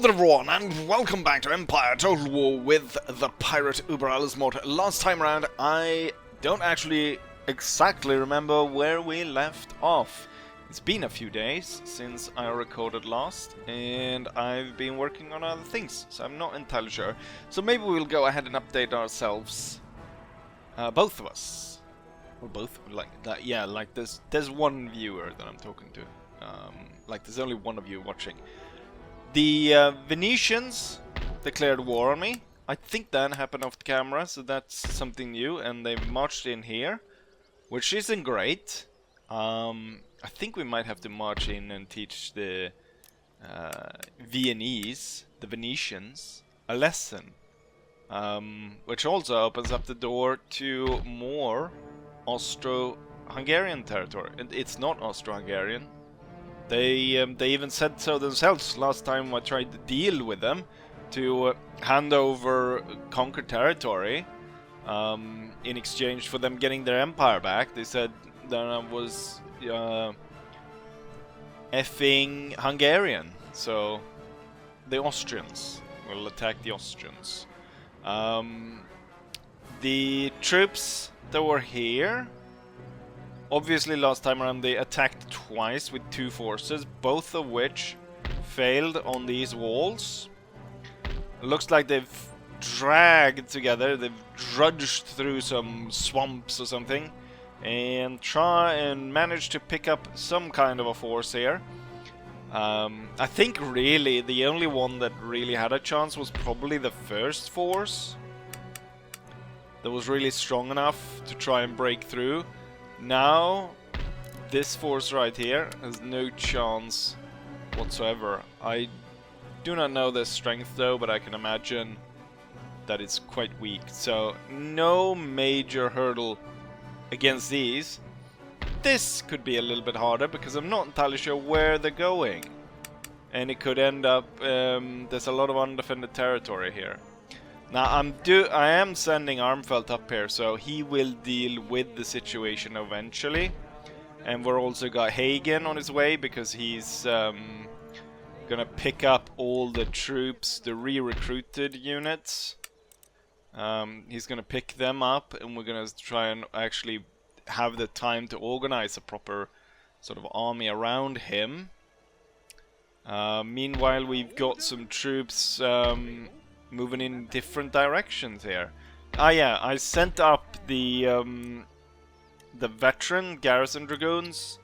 there everyone, and welcome back to Empire Total War with the pirate Uber Alles Mort. Last time around, I don't actually exactly remember where we left off. It's been a few days since I recorded last, and I've been working on other things, so I'm not entirely sure. So maybe we'll go ahead and update ourselves, both of us. Or both, like that, yeah, like there's one viewer that I'm talking to. Like there's only one of you watching. The Venetians declared war on me. I think that happened off the camera, so that's something new, and they marched in here, which isn't great. I think we might have to march in and teach the Viennese, the Venetians, a lesson, which also opens up the door to more Austro-Hungarian territory. And it's not Austro-Hungarian. They even said so themselves last time I tried to deal with them to hand over conquered territory in exchange for them getting their empire back. They said that I was effing Hungarian, so the Austrians will attack the Austrians. The troops that were here, obviously last time around they attacked twice with two forces, both of which failed on these walls. It looks like they've dragged together, they've drudged through some swamps or something, and try and manage to pick up some kind of a force here. I think really the only one that really had a chance was probably the first force that was really strong enough to try and break through. Now, this force right here has no chance whatsoever. I do not know their strength though, but I can imagine that it's quite weak. So, no major hurdle against these. This could be a little bit harder because I'm not entirely sure where they're going. And it could end up, there's a lot of undefended territory here. Now I am sending Armfelt up here, so he will deal with the situation eventually. And we're also got Hagen on his way because he's gonna pick up all the troops, the re-recruited units. He's gonna pick them up, and we're gonna try and actually have the time to organize a proper sort of army around him. Meanwhile, we've got some troops moving in different directions here. Ah yeah, I sent up the veteran garrison dragoons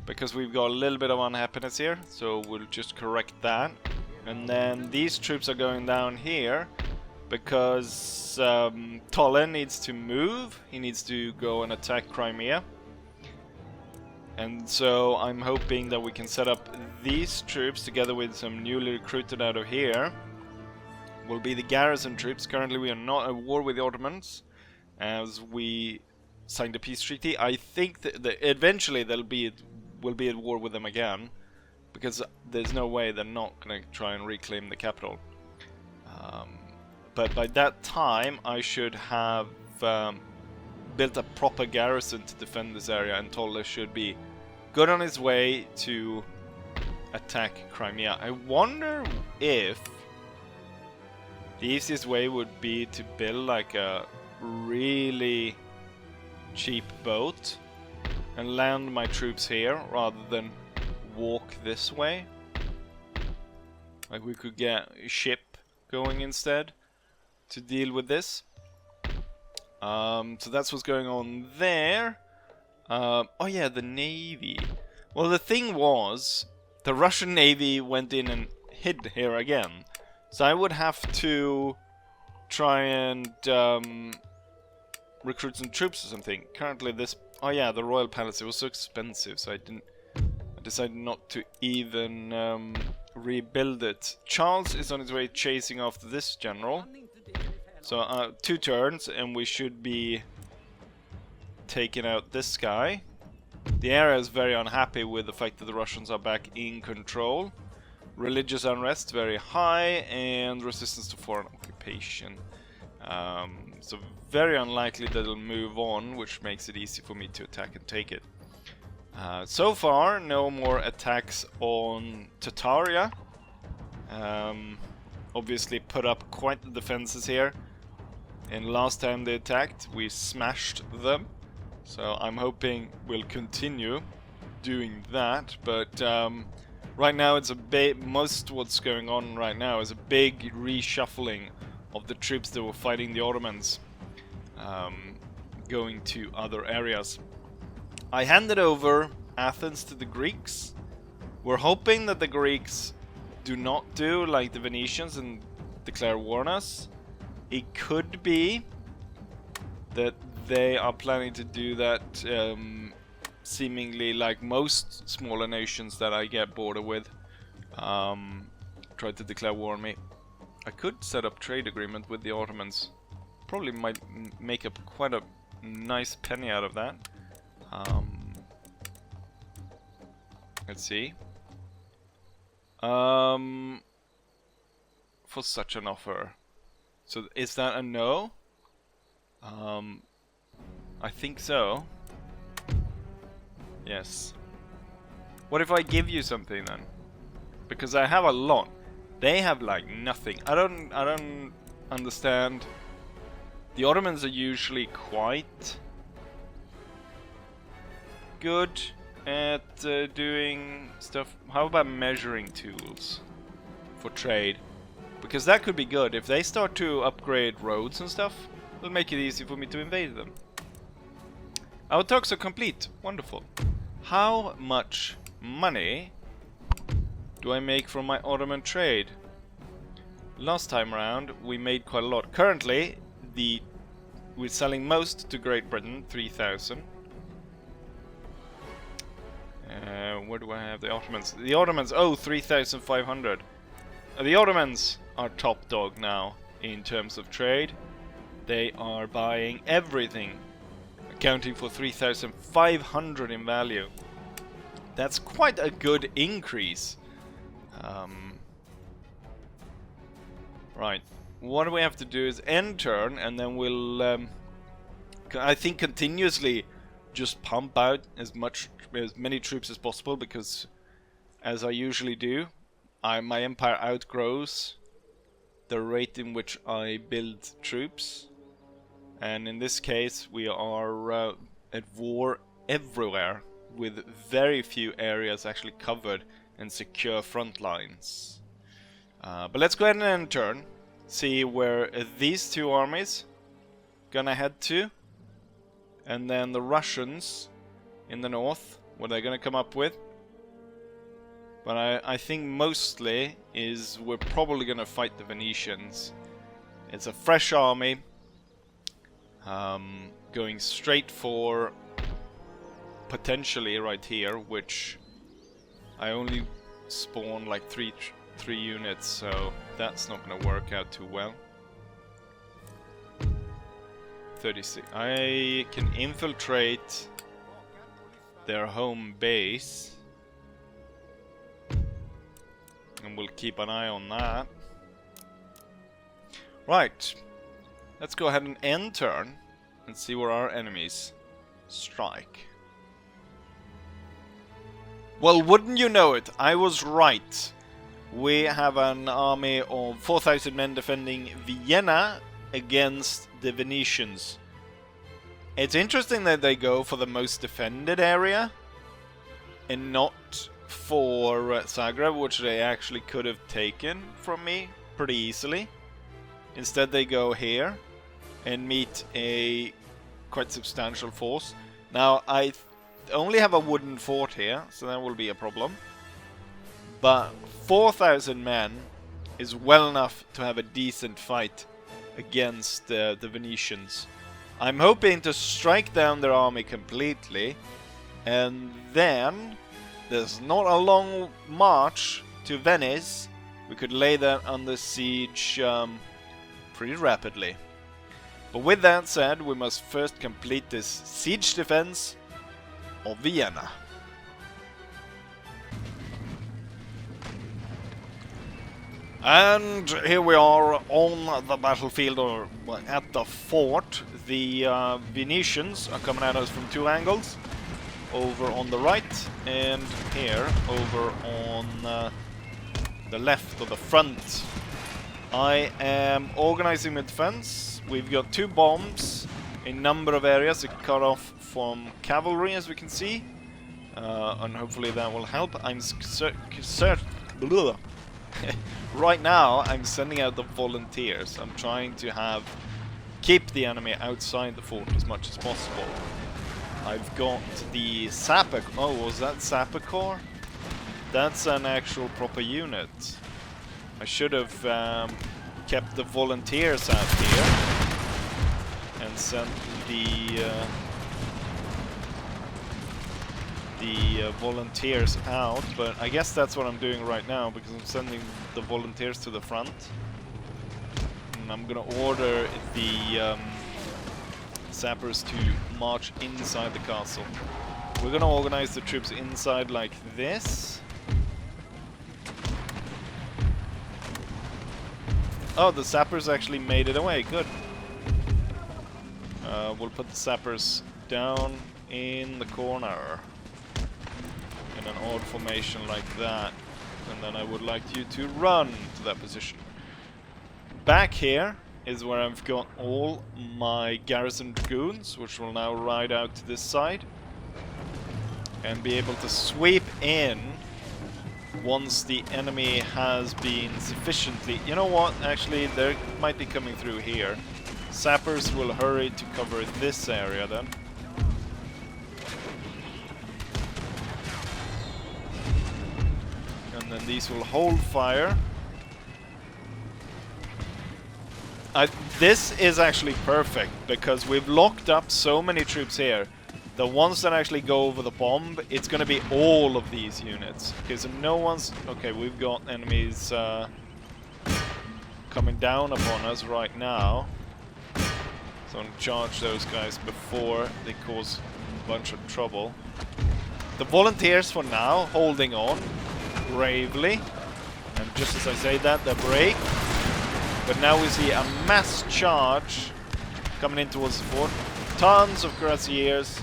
because we've got a little bit of unhappiness here, so we'll just correct that. And then these troops are going down here because Tolle needs to move. He needs to go and attack Crimea. And so I'm hoping that we can set up these troops together with some newly recruited out of here. Will be the garrison troops. Currently we are not at war with the Ottomans as we signed a peace treaty. I think that eventually we'll be at war with them again, because there's no way they're not going to try and reclaim the capital. But by that time I should have built a proper garrison to defend this area, and Tolle should be good on his way to attack Crimea. I wonder if the easiest way would be to build like a really cheap boat and land my troops here rather than walk this way. Like we could get a ship going instead to deal with this. So that's what's going on there. Oh yeah, the Navy. Well, the thing was, the Russian Navy went in and hid here again. So I would have to try and recruit some troops or something. Currently this... Oh yeah, the Royal Palace, it was so expensive, so I decided not to even rebuild it. Charles is on his way chasing after this general. So 2 turns and we should be taking out this guy. The area is very unhappy with the fact that the Russians are back in control. Religious unrest very high, and resistance to foreign occupation. So very unlikely that it'll move on, which makes it easy for me to attack and take it. So far, no more attacks on Tataria. Obviously put up quite the defenses here. And last time they attacked, we smashed them. So I'm hoping we'll continue doing that. But right now it's a big... Most what's going on right now is a big reshuffling of the troops that were fighting the Ottomans. Going to other areas. I handed over Athens to the Greeks. We're hoping that the Greeks do not do like the Venetians and declare war on us. It could be that they are planning to do that, seemingly like most smaller nations that I get border with, try to declare war on me. I could set up trade agreement with the Ottomans. Probably might make up quite a nice penny out of that. Let's see. For such an offer. So is that a no? I think so. Yes. What if I give you something then? Because I have a lot. They have like nothing. I don't understand. The Ottomans are usually quite good at doing stuff. How about measuring tools for trade? Because that could be good. If they start to upgrade roads and stuff, it'll make it easy for me to invade them. Our talks are complete. Wonderful. How much money do I make from my Ottoman trade? Last time around we made quite a lot. Currently we're selling most to Great Britain, 3,000. Where do I have the Ottomans? The Ottomans, oh, 3,500. The Ottomans are top dog now in terms of trade. They are buying everything, accounting for 3,500 in value. That's quite a good increase. Right, what we have to do is end turn, and then we'll, I think, continuously just pump out as many troops as possible, because, as I usually do, my empire outgrows the rate in which I build troops. And in this case, we are at war everywhere, with very few areas actually covered and secure front lines. But let's go ahead and end turn, see where these two armies gonna head to, and then the Russians in the north, what they're gonna come up with. But I think mostly is we're probably gonna fight the Venetians. It's a fresh army, going straight for potentially right here, which I only spawn like three units, so that's not gonna work out too well. 36. I can infiltrate their home base, and we'll keep an eye on that. Right, let's go ahead and end turn and see where our enemies strike. Well, wouldn't you know it, I was right. We have an army of 4,000 men defending Vienna against the Venetians. It's interesting that they go for the most defended area and not for Zagreb, which they actually could have taken from me pretty easily. Instead they go here and meet a quite substantial force. Now I only have a wooden fort here, so that will be a problem. But 4,000 men is well enough to have a decent fight against the Venetians. I'm hoping to strike down their army completely, and then there's not a long march to Venice. We could lay that under siege pretty rapidly. But with that said, we must first complete this siege defense of Vienna. And here we are on the battlefield, or at the fort. The Venetians are coming at us from two angles. Over on the right, and here over on the left or the front. I am organizing my defense. We've got 2 bombs in number of areas to cut off from cavalry, as we can see. And hopefully that will help. I'm right now, I'm sending out the volunteers. I'm trying to keep the enemy outside the fort as much as possible. I've got the sapper. Oh, was that sapper corps? That's an actual proper unit. I should have kept the volunteers out here and sent the volunteers out, but I guess that's what I'm doing right now because I'm sending the volunteers to the front. And I'm gonna order the sappers to march inside the castle. We're gonna organize the troops inside like this. Oh, the sappers actually made it away. Good. We'll put the sappers down in the corner in an odd formation like that. And then I would like you to run to that position. Back here is where I've got all my garrison dragoons, which will now ride out to this side and be able to sweep in once the enemy has been sufficiently... You know what? Actually, they might be coming through here. Sappers will hurry to cover this area then. And then these will hold fire. This is actually perfect because we've locked up so many troops here. The ones that actually go over the bomb, it's gonna be all of these units. Okay, so no one's... Okay, we've got enemies coming down upon us right now. So I'm gonna charge those guys before they cause a bunch of trouble. The volunteers for now, holding on bravely. And just as I say that, they break. But now we see a mass charge coming in towards the fort. Tons of cuirassiers.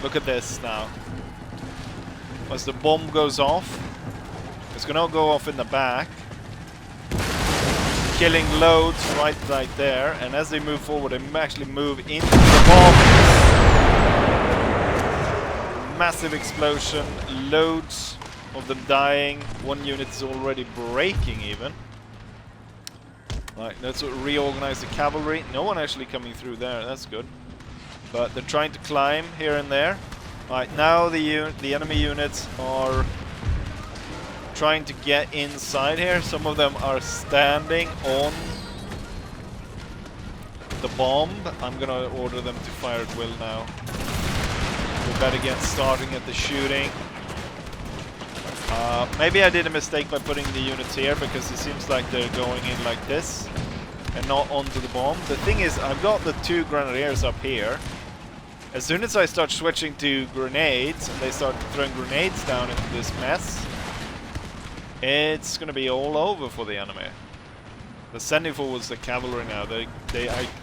Look at this now. As the bomb goes off, it's gonna go off in the back, killing loads right there. And as they move forward, they actually move into the bombs. Massive explosion, loads of them dying. One unit is already breaking even. Right, let's reorganize the cavalry. No one actually coming through there, that's good. But they're trying to climb here and there. Right, now the enemy units are trying to get inside here. Some of them are standing on the bomb. I'm gonna order them to fire at will now. We better get starting at the shooting. Maybe I did a mistake by putting the units here because it seems like they're going in like this and not onto the bomb. The thing is, I've got the 2 grenadiers up here. As soon as I start switching to grenades and they start throwing grenades down into this mess, it's gonna be all over for the enemy. They're sending forwards the cavalry now. I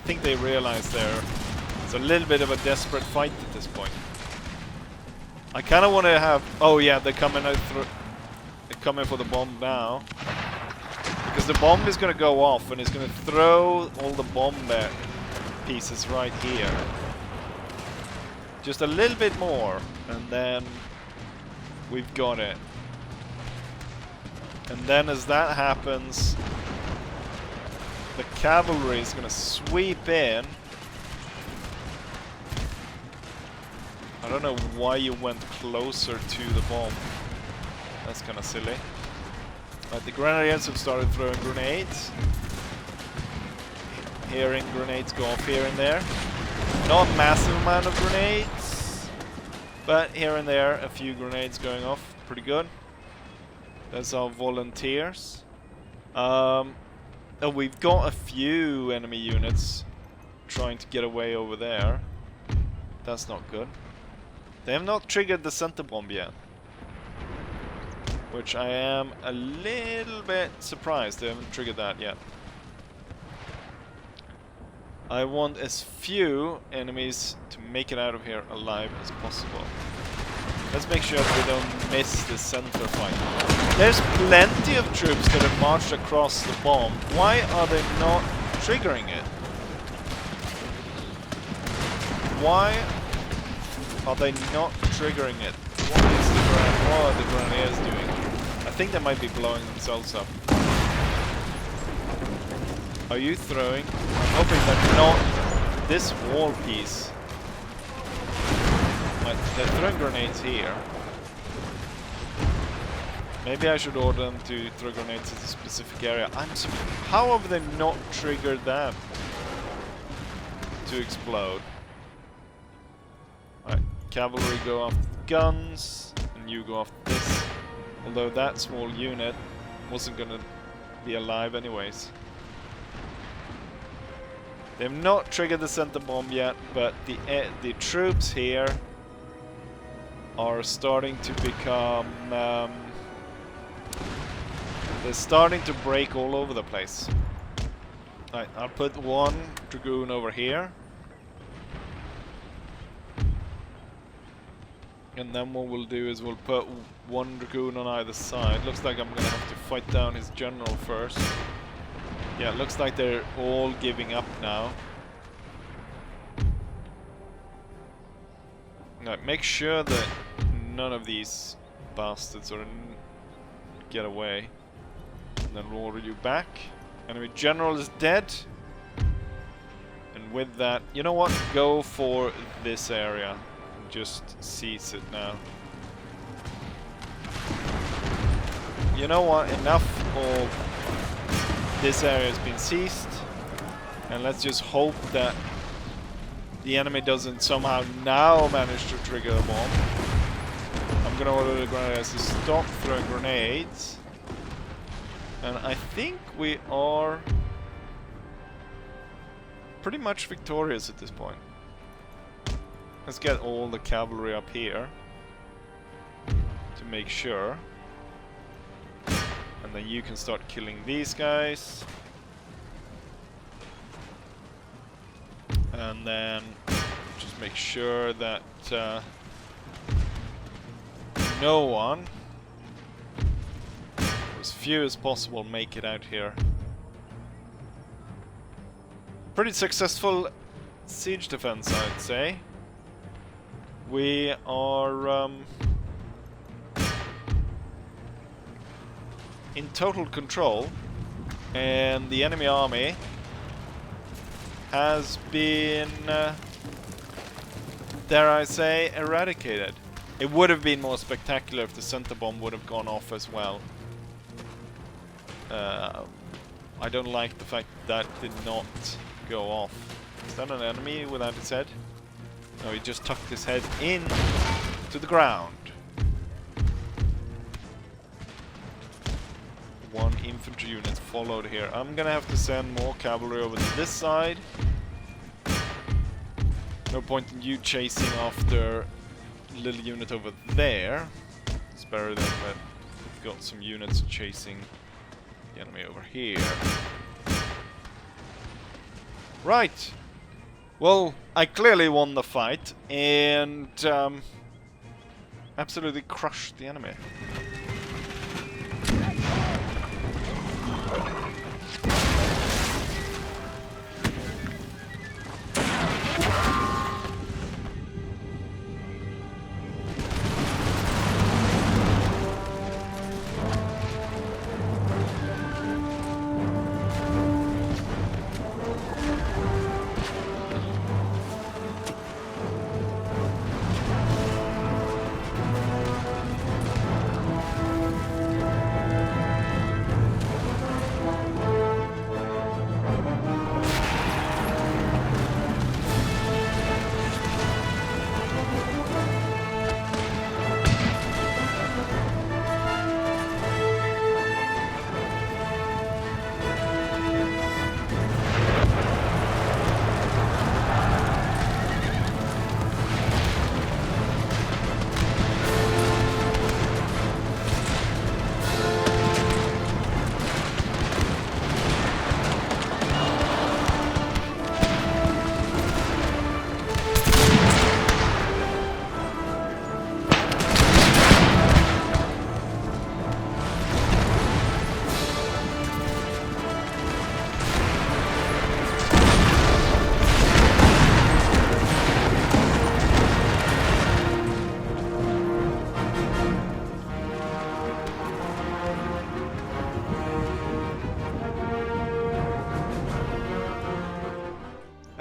think they realize it's a little bit of a desperate fight at this point. I kind of want to have... Oh yeah, they're coming out through... They're coming for the bomb now. Because the bomb is going to go off and it's going to throw all the bomb pieces right here. Just a little bit more and then we've got it. And then as that happens, the cavalry is going to sweep in. I don't know why you went closer to the bomb. That's kind of silly. But the grenadiers have started throwing grenades. Hearing grenades go off here and there. Not a massive amount of grenades, but here and there a few grenades going off. Pretty good. There's our volunteers. Oh, we've got a few enemy units trying to get away over there. That's not good. They have not triggered the center bomb yet, which I am a little bit surprised they haven't triggered that yet. I want as few enemies to make it out of here alive as possible. Let's make sure that we don't miss the center fight. There's plenty of troops that have marched across the bomb. Why are they not triggering it? Why are they not triggering it? What are the Grenadiers doing? I think they might be blowing themselves up. Are you throwing? I'm hoping that not this wall piece. They're throwing grenades here. Maybe I should order them to throw grenades at a specific area. How have they not triggered that to explode? Alright, cavalry go off guns, and you go off this. Although that small unit wasn't gonna be alive anyways. They've not triggered the center bomb yet, but the troops here are starting to become... they're starting to break all over the place. Right, I'll put one Dragoon over here. And then what we'll do is we'll put one Dragoon on either side. Looks like I'm gonna have to fight down his general first. Yeah, it looks like they're all giving up now. Now, make sure that none of these bastards get away. And then we'll order you back. Enemy general is dead. And with that, you know what? Go for this area. And just seize it now. You know what? Enough of this area has been seized. And let's just hope that the enemy doesn't somehow now manage to trigger a bomb. I'm gonna order the Grenadiers to stop throwing grenades. And I think we are pretty much victorious at this point. Let's get all the cavalry up here to make sure. And then you can start killing these guys. And then just make sure that no one, or as few as possible, make it out here. Pretty successful siege defense, I'd say. We are in total control, and the enemy army has been, dare I say, eradicated. It would have been more spectacular if the center bomb would have gone off as well. I don't like the fact that did not go off. Is that an enemy without its head? No, he just tucked his head in to the ground. One infantry unit followed here. I'm gonna have to send more cavalry over to this side. No point in you chasing after little unit over there. It's better than that we've got some units chasing the enemy over here. Right. Well, I clearly won the fight and absolutely crushed the enemy.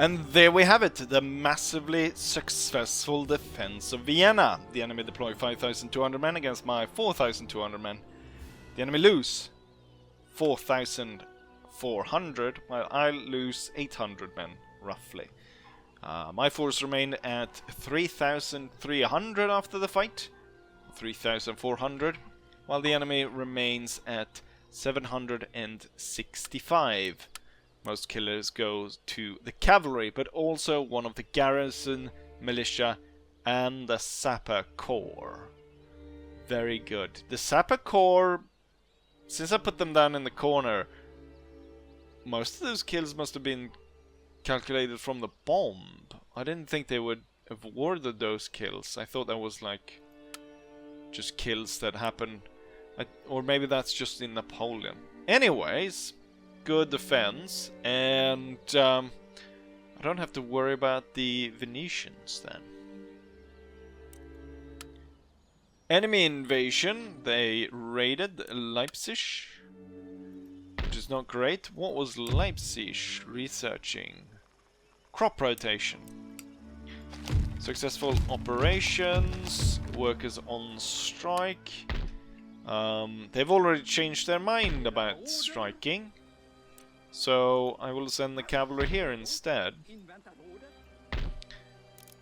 And there we have it, the massively successful defense of Vienna. The enemy deploy 5,200 men against my 4,200 men. The enemy lose 4,400, while I lose 800 men, roughly. My force remained at 3,300 after the fight, 3,400, while the enemy remains at 765. Most killers go to the cavalry, but also one of the garrison, militia, and the sapper corps. Very good. The sapper corps, since I put them down in the corner, most of those kills must have been calculated from the bomb. I didn't think they would have awarded those kills. I thought that was like just kills that happen, or maybe that's just in Napoleon. Anyways, good defense, and I don't have to worry about the Venetians then. Enemy invasion, they raided Leipzig, which is not great. What was Leipzig? Researching. Crop rotation. Successful operations, workers on strike. They've already changed their mind about striking, so I will send the cavalry here instead.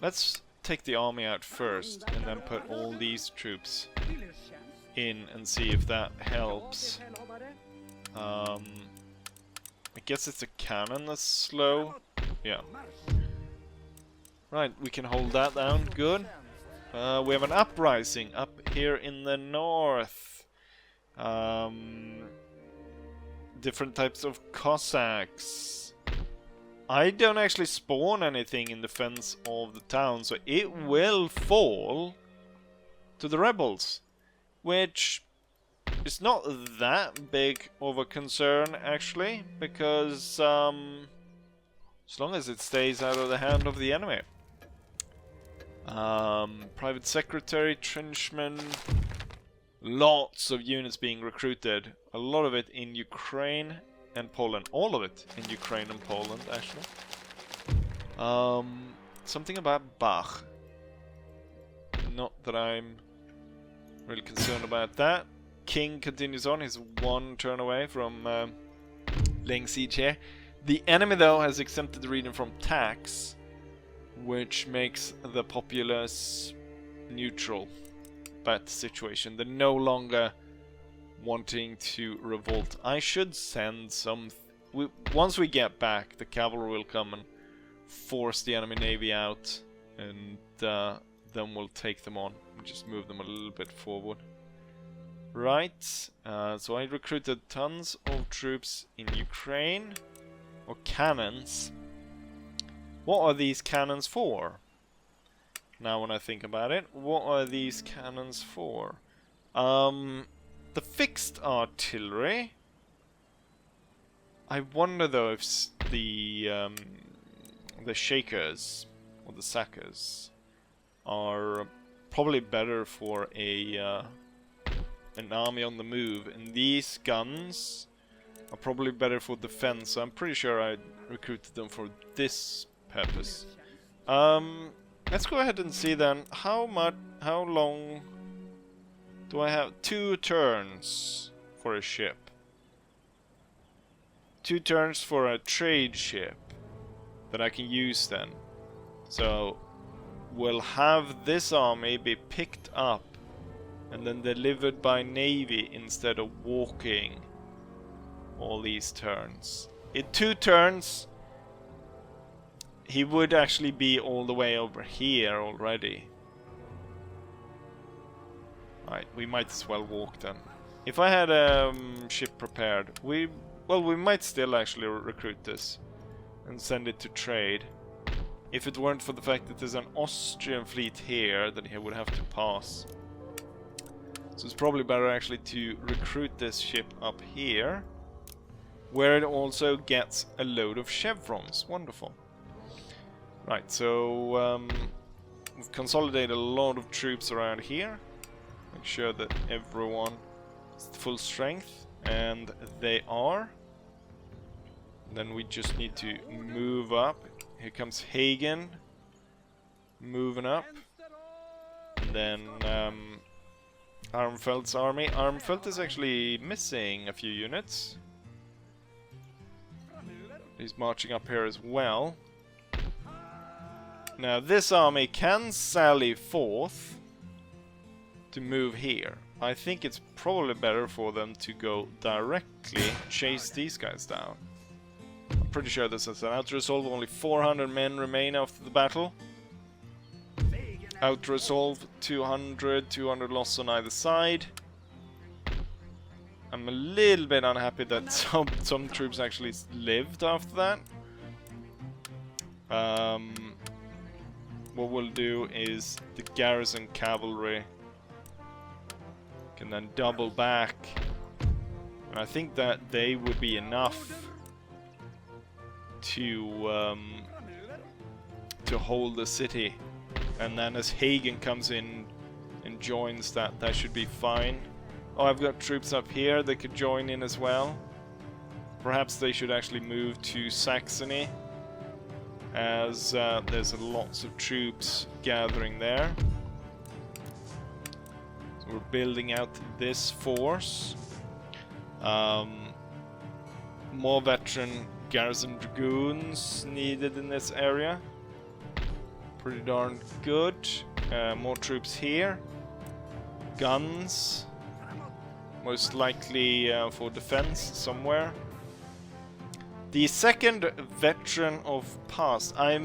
Let's take the army out first and then put all these troops in and see if that helps. I guess it's a cannon that's slow. Yeah. Right, we can hold that down. Good. We have an uprising up here in the north. Different types of Cossacks. I don't actually spawn anything in defense of the town, so it will fall to the rebels, which is not that big of a concern actually, because as long as it stays out of the hand of the enemy. Private secretary, trenchman, lots of units being recruited, a lot of it in Ukraine and Poland, all of it in Ukraine and Poland actually. Something about Bach, not that I'm really concerned about that. King continues on, he's one turn away from laying siege here. The enemy though has exempted the region from tax, which makes the populace neutral about the situation. They're no longer wanting to revolt. I should send some... once we get back, the cavalry will come and force the enemy navy out, and then we'll take them on and just move them a little bit forward. Right, so I recruited tons of troops in Ukraine, or cannons. What are these cannons for? Now when I think about it, what are these cannons for? The fixed artillery. I wonder though if the shakers or the sackers are probably better for a an army on the move, and these guns are probably better for defense. So I'm pretty sure I recruited them for this purpose. Let's go ahead and see then how long do I have? 2 turns for a ship. 2 turns for a trade ship that I can use then. So we'll have this army be picked up and then delivered by navy instead of walking all these turns. In 2 turns he would actually be all the way over here already. Alright, we might as well walk then. If I had a ship prepared, we might still actually recruit this and send it to trade. If it weren't for the fact that there's an Austrian fleet here that he would have to pass. So it's probably better actually to recruit this ship up here, where it also gets a load of chevrons. Wonderful. Right, so we've consolidated a lot of troops around here. Make sure that everyone is full strength, and they are. Then we just need to move up Here comes Hagen. Moving up. And then Armfeldt's army. Armfeldt is actually missing a few units. He's marching up here as well. Now this army can sally forth to move here. I think it's probably better for them to go directly chase these guys down. I'm pretty sure this is an out-resolve. Only 400 men remain after the battle. Out-resolve 200 loss on either side. I'm a little bit unhappy that some troops actually lived after that. What we'll do is the garrison cavalry can then double back, and I think that they would be enough to hold the city. And then as Hagen comes in and joins, that should be fine. Oh, I've got troops up here. They could join in as well. Perhaps they should actually move to Saxony, as there's lots of troops gathering there. So we're building out this force. More veteran garrison dragoons needed in this area. Pretty darn good. More troops here. Guns. Most likely for defense somewhere. The second veteran of past. I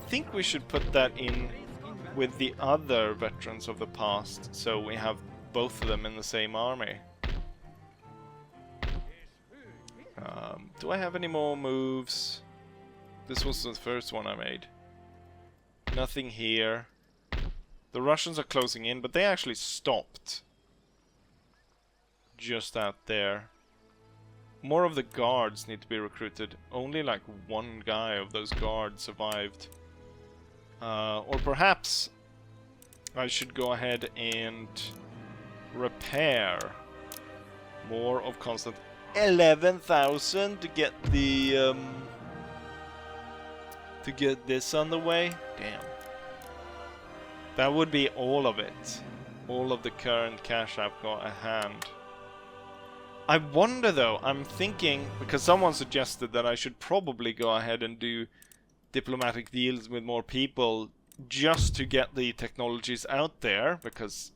think we should put that in with the other veterans of the past, so we have both of them in the same army. Do I have any more moves? This was the first one I made. Nothing here. The Russians are closing in, but they actually stopped just out there. More of the guards need to be recruited. Only like one guy of those guards survived. Or perhaps I should go ahead and repair more of constant 11,000 to get the to get this on the way. Damn. That would be all of it. All of the current cash I've got at hand. I wonder though, I'm thinking, because someone suggested that I should probably go ahead and do diplomatic deals with more people just to get the technologies out there, because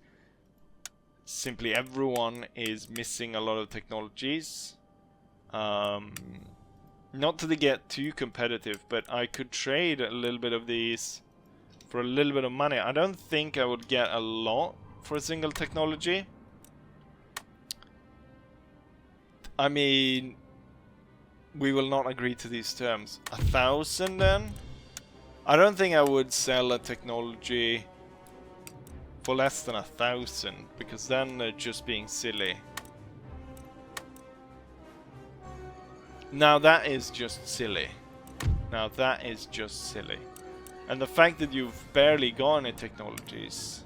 simply everyone is missing a lot of technologies. Not to get too competitive, but I could trade a little bit of these for a little bit of money. I don't think I would get a lot for a single technology. I mean, we will not agree to these terms. 1,000 then? I don't think I would sell a technology for less than 1,000, because then they're just being silly. Now that is just silly. Now that is just silly. And the fact that you've barely got any technologies,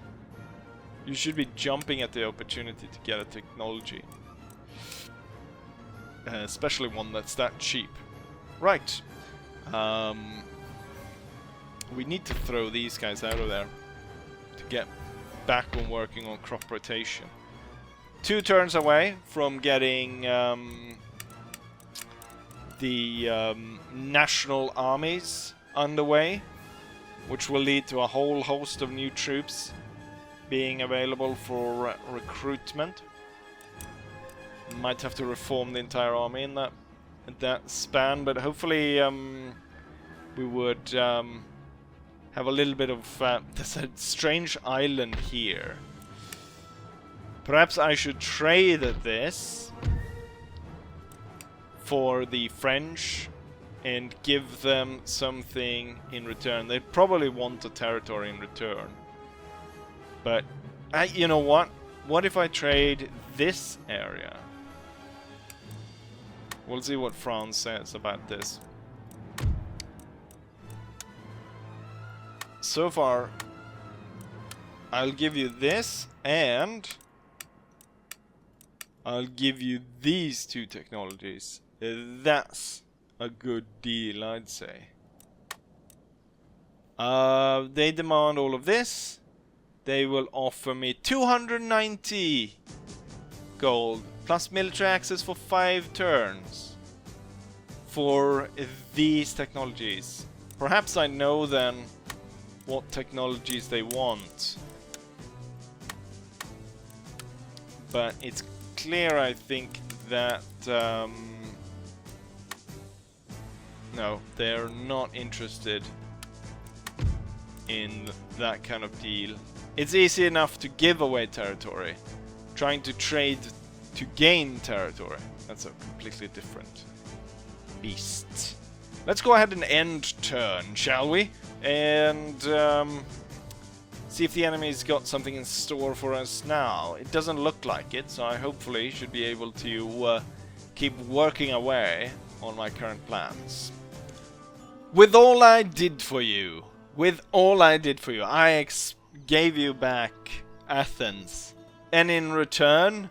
you should be jumping at the opportunity to get a technology. Especially one that's that cheap. Right. We need to throw these guys out of there to get back on working on crop rotation. 2 turns away from getting the national armies underway, which will lead to a whole host of new troops being available for recruitment. Might have to reform the entire army in that span, but hopefully we would have a little bit of... there's a strange island here. Perhaps I should trade this for the French and give them something in return. They'd probably want a territory in return. But, you know what? What if I trade this area? We'll see what France says about this. So far, I'll give you this, and I'll give you these 2 technologies. That's a good deal, I'd say. They demand all of this. They will offer me 290 gold plus military access for 5 turns for these technologies. Perhaps I know then what technologies they want. But it's clear, I think, that no, they're not interested in that kind of deal. It's easy enough to give away territory. Trying to trade to gain territory, that's a completely different beast. Let's go ahead and end turn, shall we? And see if the enemy's got something in store for us now. It doesn't look like it, so I hopefully should be able to keep working away on my current plans. With all I did for you, I gave you back Athens. And in return,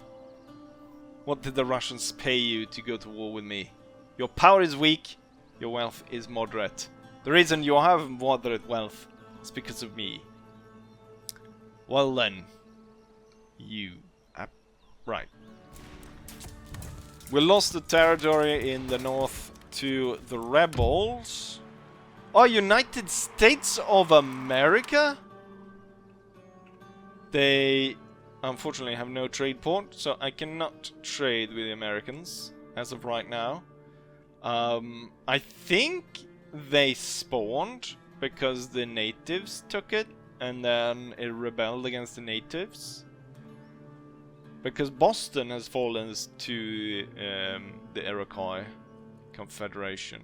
what did the Russians pay you to go to war with me? Your power is weak, your wealth is moderate. The reason you have moderate wealth is because of me. Well then, right. We lost the territory in the north to the rebels. Oh, United States of America? They unfortunately have no trade port, so I cannot trade with the Americans as of right now. I think they spawned because the natives took it and then it rebelled against the natives. Because Boston has fallen to the Iroquois Confederation.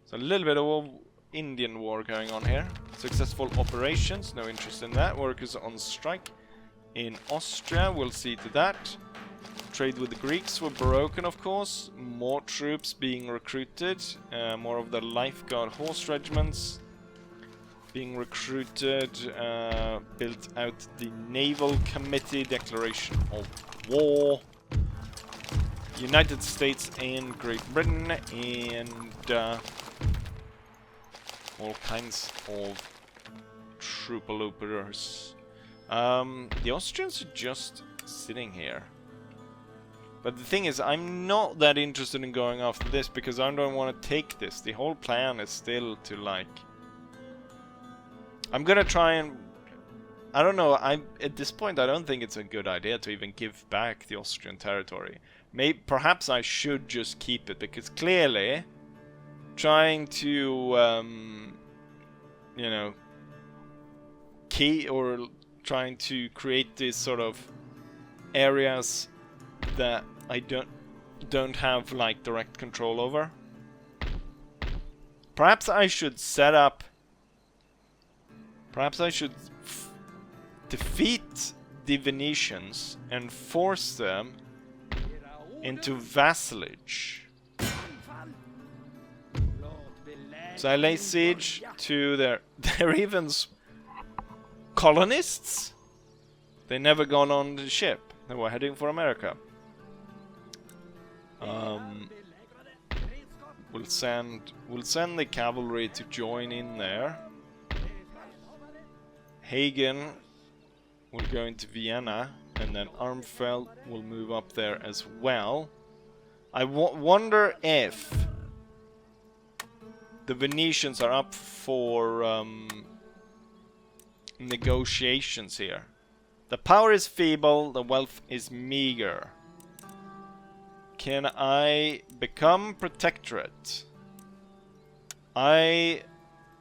So a little bit of Indian war going on here. Successful operations, no interest in that. Workers on strike in Austria, we'll see to that. Trade with the Greeks were broken, of course. More troops being recruited. More of the lifeguard horse regiments being recruited. Built out the Naval Committee Declaration of War. United States and Great Britain and all kinds of troopaloopers. The Austrians are just sitting here. But the thing is, I'm not that interested in going after this because I don't want to take this. The whole plan is still to like... I'm gonna try and... I don't know, at this point I don't think it's a good idea to even give back the Austrian territory. Perhaps I should just keep it, because clearly trying to, you know, trying to create these sort of areas that I don't have like direct control over. Perhaps I should set up... Perhaps I should defeat the Venetians and force them into vassalage. So I lay siege to their even colonists. They never gone on the ship. They were heading for America. We'll send the cavalry to join in there. Hagen will go into Vienna, and then Armfeld will move up there as well. I wonder if the Venetians are up for negotiations here. The power is feeble, the wealth is meager. Can I become protectorate? I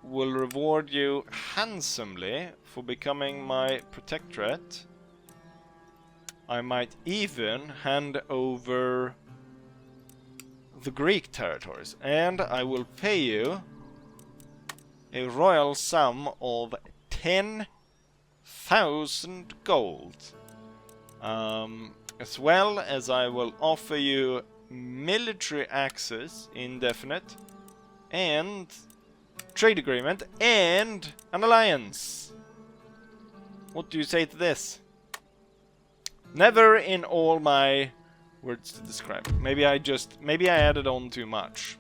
will reward you handsomely for becoming my protectorate. I might even hand over the Greek territories, and I will pay you a royal sum of 10,000 gold. As well as I will offer you military access, indefinite, and trade agreement, and an alliance. What do you say to this? Never in all my words to describe it. Maybe I added on too much.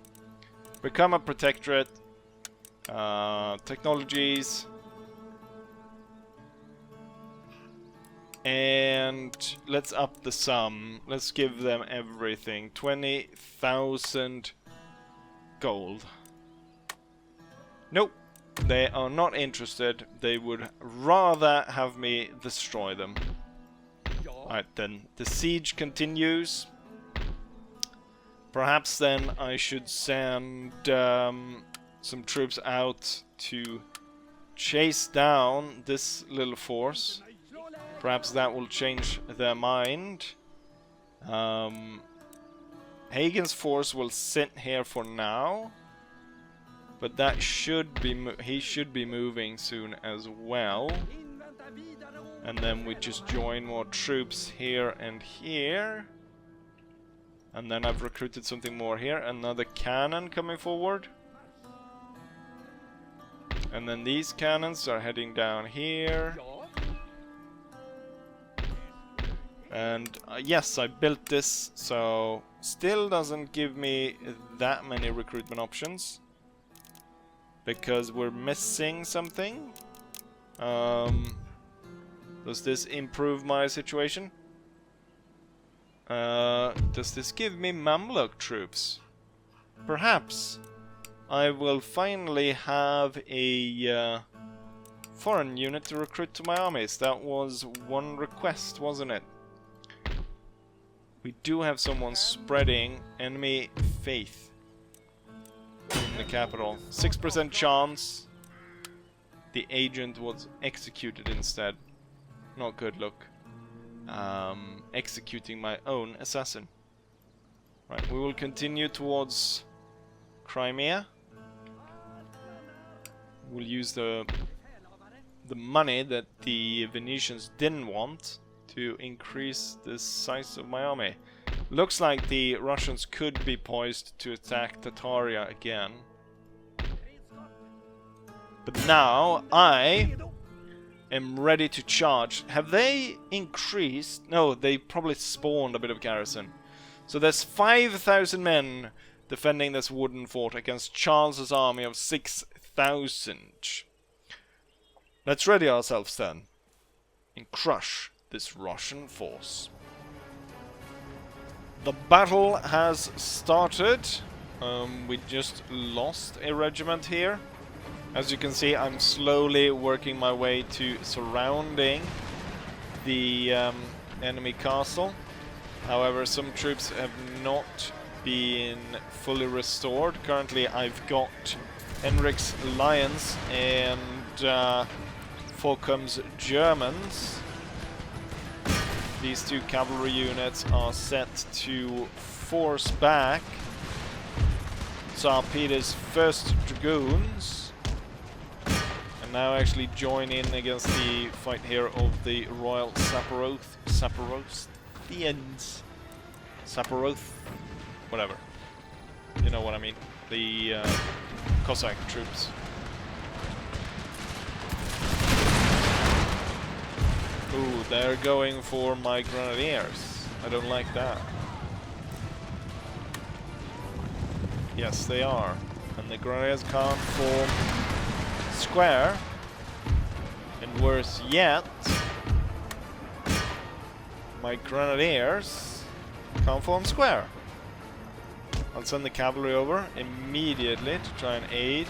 Become a protectorate. Technologies. And let's up the sum. Let's give them everything. 20,000 gold. Nope. They are not interested. They would rather have me destroy them. Alright then. The siege continues. Perhaps then I should send some troops out to chase down this little force. Perhaps that will change their mind. Hagen's force will sit here for now, but that should be he should be moving soon as well. And then we just join more troops here and here. And then I've recruited something more here. Another cannon coming forward. And then these cannons are heading down here. And yes, I built this, so still doesn't give me that many recruitment options. Because we're missing something. Does this improve my situation? Does this give me Mamluk troops? Perhaps. I will finally have a foreign unit to recruit to my armies. That was one request, wasn't it? We do have someone spreading enemy faith in the capital. 6% chance the agent was executed instead. Not good look. Executing my own assassin. Right, we will continue towards Crimea. We'll use the money that the Venetians didn't want to increase the size of my army. Looks like the Russians could be poised to attack Tataria again. But now I am ready to charge. Have they increased? No, they probably spawned a bit of garrison. So there's 5,000 men defending this wooden fort against Charles's army of 6,000. Let's ready ourselves then and crush this Russian force. The battle has started. We just lost a regiment here. As you can see, I'm slowly working my way to surrounding the enemy castle. However, some troops have not been fully restored. Currently, I've got Henrik's Lions and Folkum's Germans. These two cavalry units are set to force back Tsar Peter's 1st Dragoons. And now actually join in against the fight here of the Royal Saporothians. Whatever. You know what I mean. The Cossack troops. Ooh, they're going for my grenadiers. I don't like that. Yes, they are. And the grenadiers can't form square. And worse yet, my grenadiers can't form square. I'll send the cavalry over immediately to try and aid.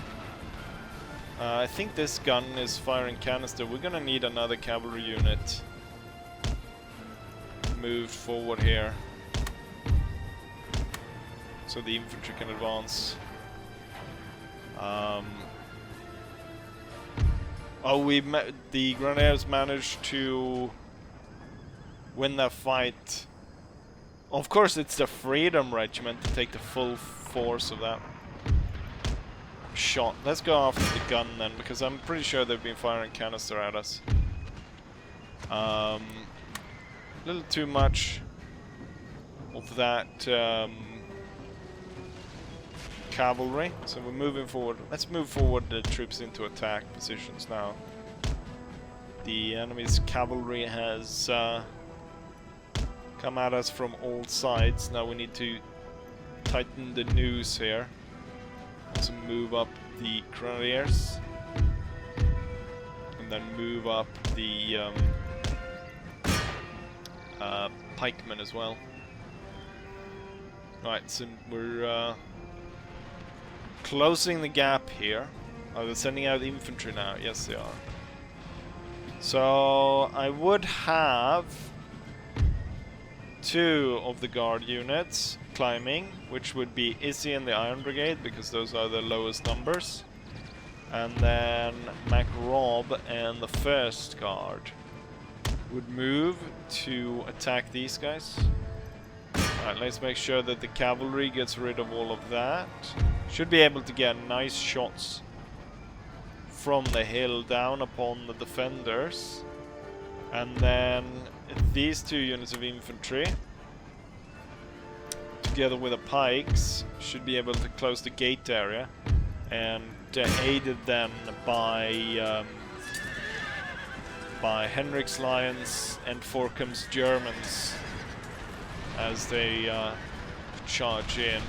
I think this gun is firing canister. We're gonna need another cavalry unit moved forward here, so the infantry can advance. The Grenadiers managed to win that fight. Of course, it's the Freedom Regiment to take the full force of that shot. Let's go after the gun then, because I'm pretty sure they've been firing canister at us. A little too much of that cavalry, so we're moving forward. Let's move forward the troops into attack positions now. The enemy's cavalry has come at us from all sides. Now we need to tighten the noose here. So move up the grenadiers. And then move up the pikemen as well. Right, so we're closing the gap here. Are they sending out infantry now? Yes, they are. So I would have 2 of the guard units climbing, which would be Izzy and the Iron Brigade, because those are the lowest numbers. And then MacRob and the first guard would move to attack these guys. Alright, let's make sure that the cavalry gets rid of all of that. Should be able to get nice shots from the hill down upon the defenders. And then these 2 units of infantry, together with the pikes, should be able to close the gate area. And aided then by Henrik's Lions and Forkum's Germans as they charge in.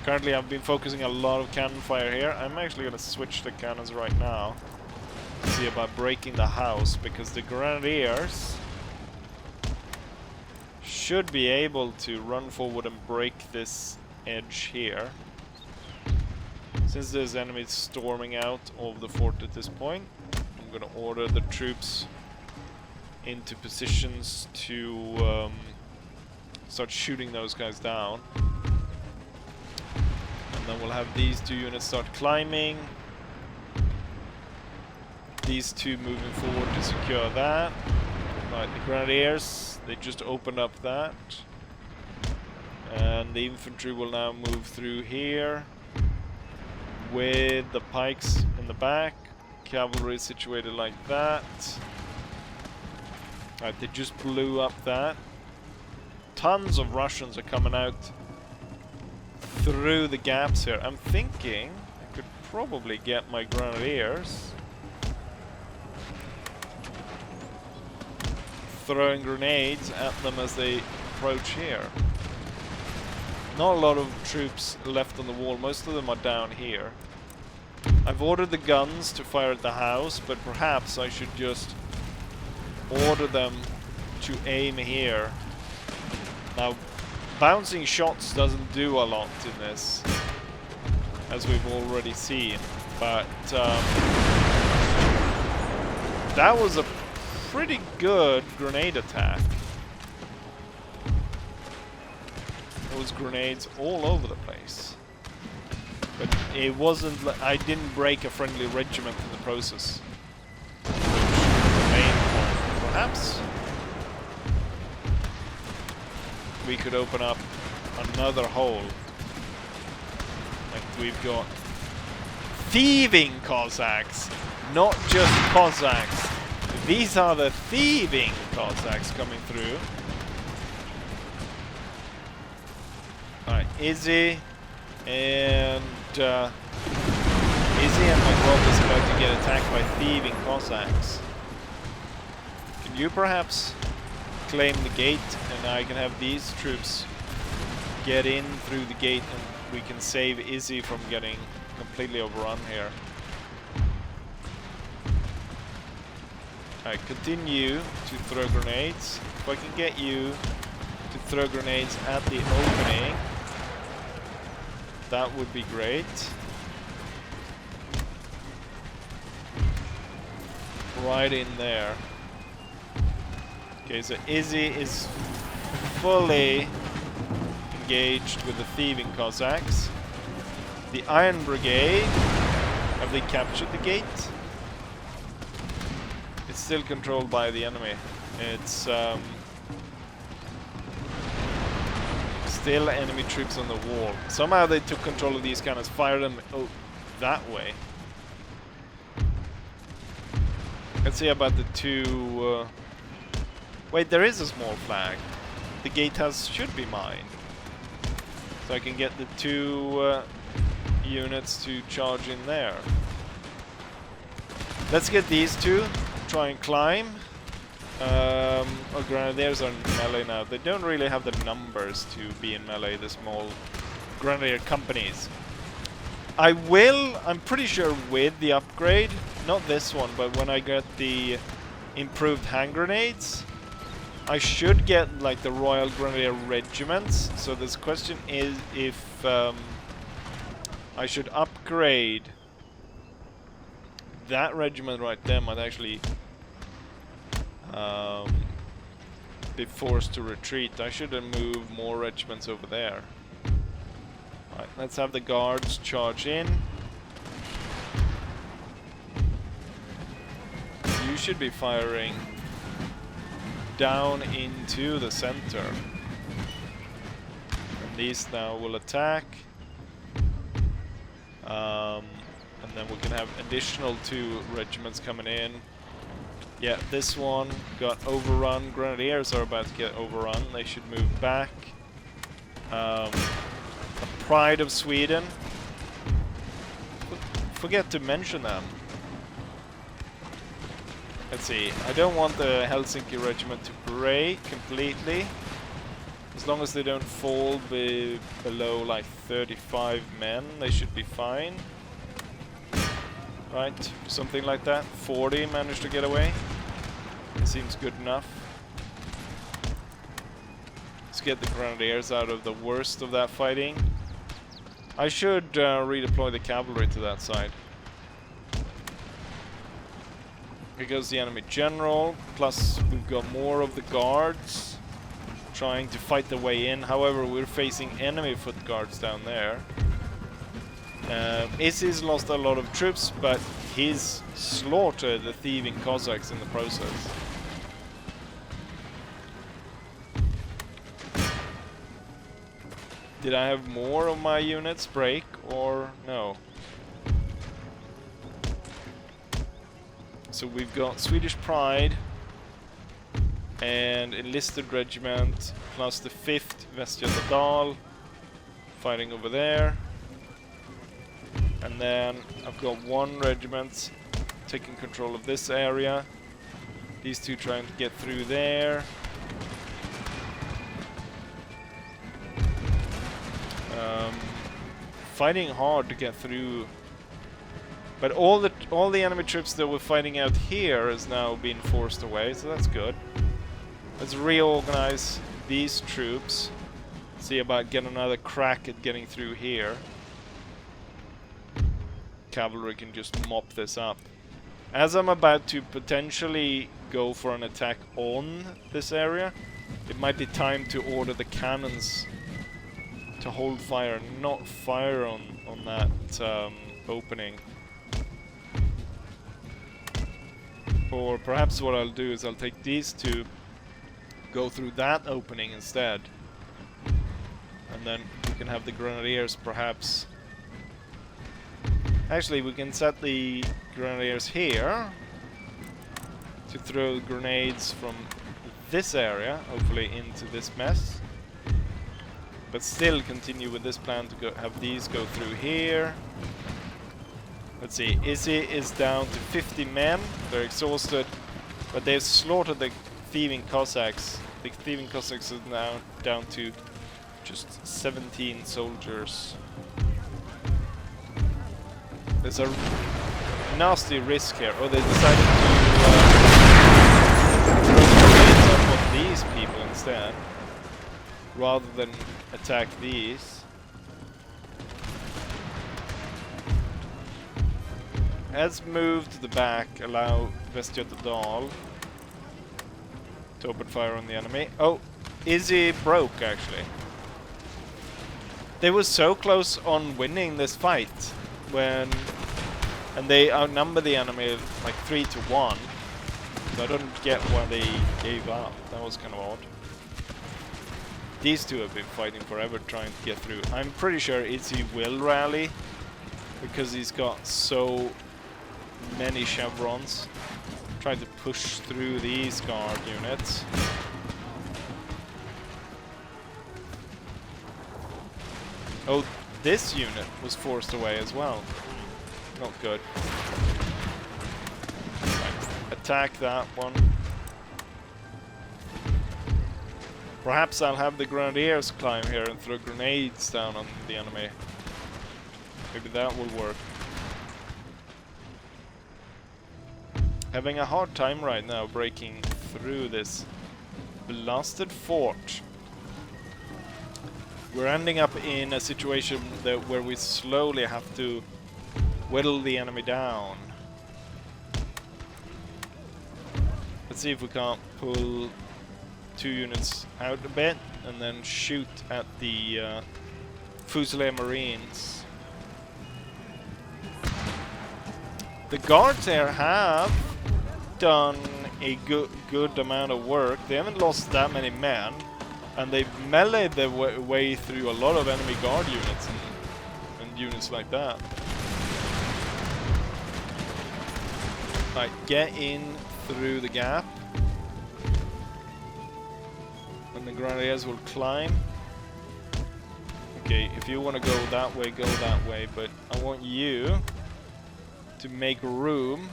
Currently I've been focusing a lot of cannon fire here. I'm actually going to switch the cannons right now. See about breaking the house, because the grenadiers should be able to run forward and break this edge here. Since there's enemies storming out of the fort at this point, I'm going to order the troops into positions to start shooting those guys down. And then we'll have these 2 units start climbing. These 2 moving forward to secure that. Right, the grenadiers, they just opened up that. And the infantry will now move through here with the pikes in the back. Cavalry situated like that. Alright, they just blew up that. Tons of Russians are coming out through the gaps here. I'm thinking I could probably get my grenadiers throwing grenades at them as they approach here. Not a lot of troops left on the wall, most of them are down here. I've ordered the guns to fire at the house, but perhaps I should just order them to aim here. Now, bouncing shots doesn't do a lot in this, as we've already seen, but that was a pretty good grenade attack. There was grenades all over the place. But it wasn't, I didn't break a friendly regiment in the process. Which is the main point. Perhaps we could open up another hole. Like we've got thieving Cossacks, not just Cossacks. These are the thieving Cossacks coming through. Alright, Izzy and my club is about to get attacked by thieving Cossacks. Can you perhaps claim the gate, and I can have these troops get in through the gate, and we can save Izzy from getting completely overrun here. Alright, continue to throw grenades. If I can get you to throw grenades at the opening, that would be great. Right in there. Okay, so Izzy is fully engaged with the thieving Cossacks. The Iron Brigade, have they captured the gate? It's still controlled by the enemy. It's still enemy troops on the wall. Somehow they took control of these cannons, fired them that way. Let's see about the 2... wait, there is a small flag. The gatehouse should be mine. So I can get the 2 units to charge in there. Let's get these 2. Try and climb. Our grenadiers are in melee now. They don't really have the numbers to be in melee, the small grenadier companies. I will, I'm pretty sure with the upgrade, not this one, but when I get the improved hand grenades, I should get like the Royal Grenadier regiments. So this question is if I should upgrade that regiment right there. Might actually be forced to retreat. I should move more regiments over there. Right, let's have the guards charge in. You should be firing down into the center. And these now will attack. And then we can have additional 2 regiments coming in. Yeah, this one got overrun. Grenadiers are about to get overrun. They should move back. Pride of Sweden. Forget to mention them. Let's see. I don't want the Helsinki regiment to break completely. As long as they don't fall below like 35 men, they should be fine. Right, something like that. 40 managed to get away. Seems good enough. Let's get the Grenadiers out of the worst of that fighting. I should redeploy the cavalry to that side. Here goes the enemy general, plus we've got more of the guards trying to fight their way in. However, we're facing enemy foot guards down there. Izzy's lost a lot of troops, but he's slaughtered the thieving Cossacks in the process. Did I have more of my units break or no? So we've got Swedish Pride and enlisted regiment plus the 5th Västgötadal fighting over there. And then I've got 1 regiment taking control of this area. These 2 trying to get through there. Fighting hard to get through, but all the enemy troops that were fighting out here is now being forced away, so that's good. Let's reorganize these troops. See about getting another crack at getting through here. Cavalry can just mop this up. As I'm about to potentially go for an attack on this area, it might be time to order the cannons to hold fire, not fire on that opening. Or perhaps what I'll do is I'll take these 2, go through that opening instead, and then we can have the Grenadiers perhaps. Actually, we can set the Grenadiers here to throw grenades from this area, hopefully into this mess. But still continue with this plan to have these go through here. Let's see, Izzy is down to 50 men. They're exhausted, but they've slaughtered the thieving Cossacks. The thieving Cossacks are now down to just 17 soldiers. There's a nasty risk here. Oh, they decided to throw grenades up on these people instead, rather than attack these. Let's move to the back, allow Västgötadal to open fire on the enemy. Oh, Izzy broke actually. They were so close on winning this fight and they outnumber the enemy like 3-1. So I don't get why they gave up. That was kind of odd. These 2 have been fighting forever trying to get through. I'm pretty sure Izzy will rally because he's got so many chevrons. Try to push through these guard units. Oh, this unit was forced away as well. Not good. Right. Attack that one. Perhaps I'll have the Grenadiers climb here and throw grenades down on the enemy. Maybe that will work. Having a hard time right now breaking through this blasted fort. We're ending up in a situation where we slowly have to whittle the enemy down. Let's see if we can't pull 2 units out a bit and then shoot at the Fusilier Marines. The guards here have done a good amount of work. They haven't lost that many men, and they've meleeed their way through a lot of enemy guard units and units like that. Right, get in through the gap. And the grenadiers will climb. Okay, if you want to go that way, but I want you to make room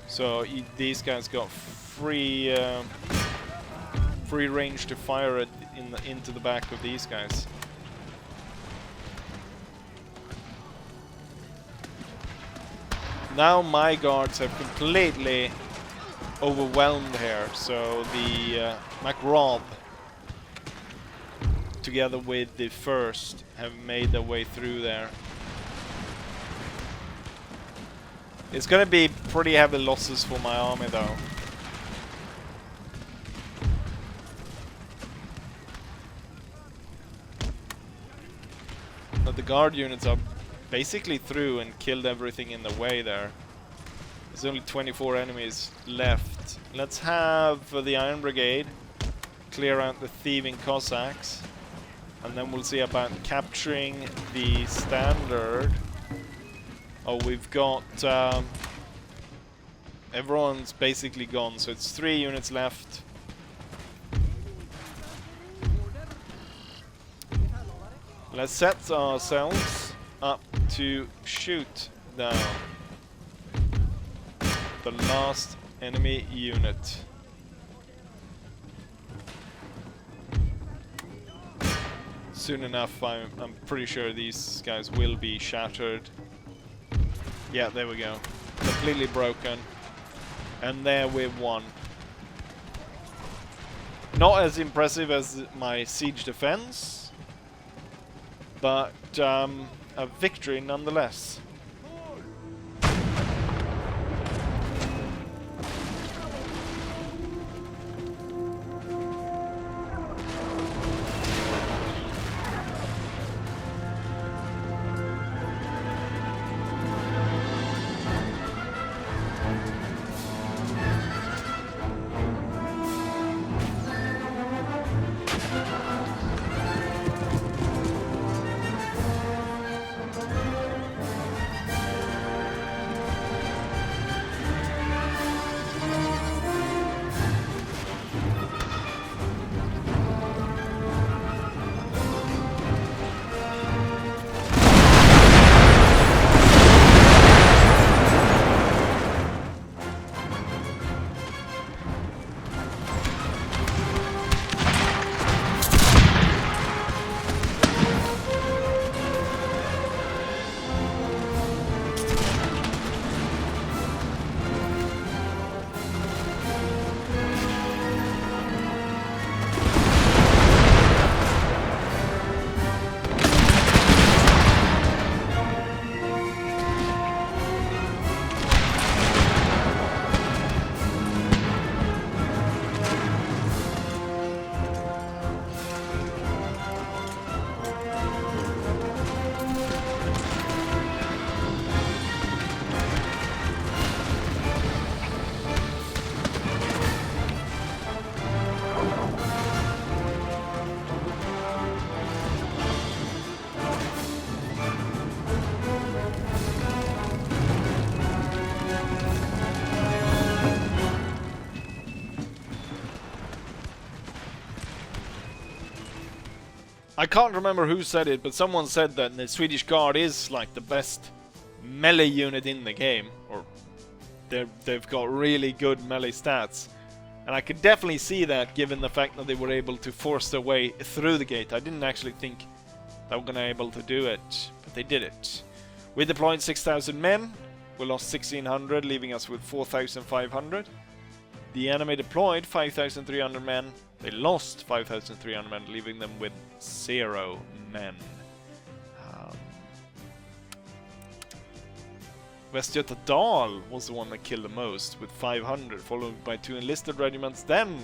so these guys got free range to fire it into the back of these guys. Now my guards have completely overwhelmed here, so the MacRob together with the first have made their way through there. It's gonna be pretty heavy losses for my army though. But the guard units are basically through and killed everything in the way there. There's only 24 enemies left. Let's have the Iron Brigade clear out the thieving Cossacks. And then we'll see about capturing the standard. Oh, we've got... everyone's basically gone, so it's 3 units left. Let's set ourselves up to shoot down the last enemy unit. Soon enough, I'm pretty sure these guys will be shattered. Yeah, there we go. Completely broken. And there we've won. Not as impressive as my siege defense, but a victory nonetheless. I can't remember who said it, but someone said that the Swedish Guard is like the best melee unit in the game, or they've got really good melee stats. And I could definitely see that given the fact that they were able to force their way through the gate. I didn't actually think they were gonna be able to do it, but they did it. We deployed 6,000 men. We lost 1,600, leaving us with 4,500. The enemy deployed 5,300 men. They lost 5,300 men, leaving them with 0 men. Västgötadal was the one that killed the most, with 500, followed by 2 enlisted regiments, then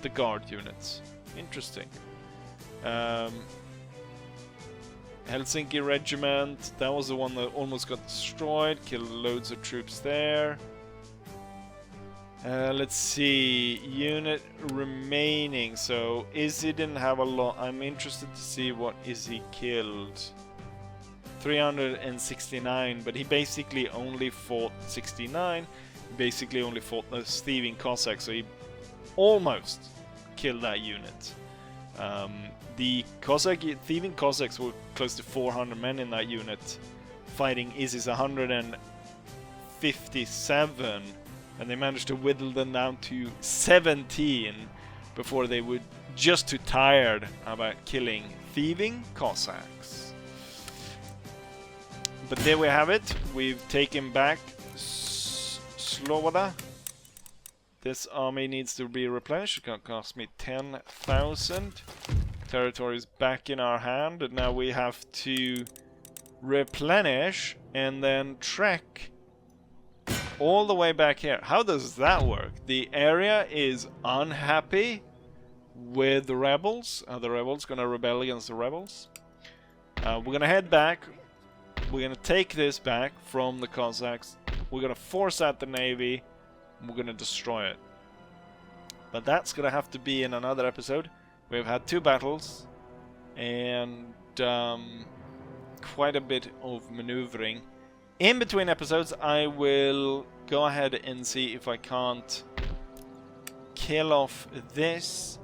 the guard units. Interesting. Helsinki Regiment, that was the one that almost got destroyed, killed loads of troops there. Let's see, unit remaining, so Izzy didn't have a lot. I'm interested to see what Izzy killed. 369, but he basically only fought 69, basically only fought the thieving Cossacks, so he almost killed that unit. The thieving Cossacks were close to 400 men in that unit, fighting Izzy's 157, and they managed to whittle them down to 17 before they were just too tired about killing thieving Cossacks. But there we have it. We've taken back Sloboda. This army needs to be replenished. It's going to cost me 10,000. Territory is back in our hand, and now we have to replenish and then trek all the way back here. How does that work? The area is unhappy with the rebels. Are the rebels going to rebel against the rebels? We're going to head back. We're going to take this back from the Cossacks. We're going to force out the navy. We're going to destroy it. But that's going to have to be in another episode. We've had 2 battles and quite a bit of maneuvering. In between episodes, I will go ahead and see if I can't kill off this,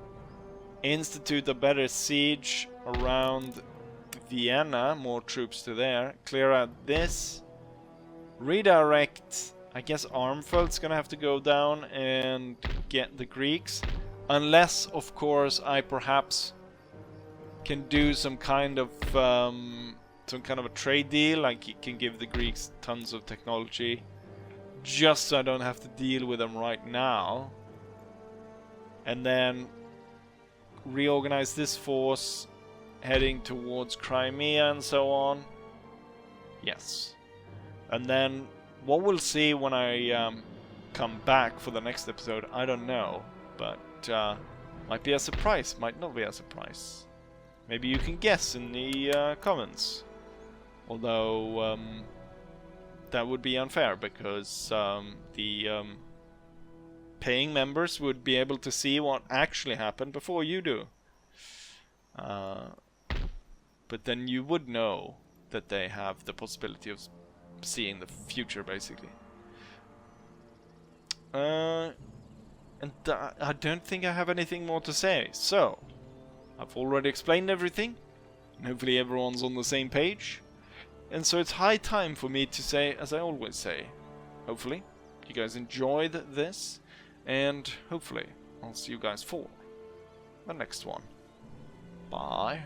institute a better siege around Vienna, more troops to there, clear out this, redirect. I guess Armfeld's gonna have to go down and get the Greeks, unless of course I perhaps can do some kind of a trade deal, like you can give the Greeks tons of technology just so I don't have to deal with them right now, and then reorganize this force heading towards Crimea and so on. Yes. And then what we'll see when I come back for the next episode, I don't know. But might be a surprise, might not be a surprise. Maybe you can guess in the comments. Although that would be unfair, because the paying members would be able to see what actually happened before you do. But then you would know that they have the possibility of seeing the future, basically. And I don't think I have anything more to say. So, I've already explained everything, and hopefully everyone's on the same page. And so it's high time for me to say, as I always say, hopefully you guys enjoyed this, and hopefully I'll see you guys for the next one. Bye.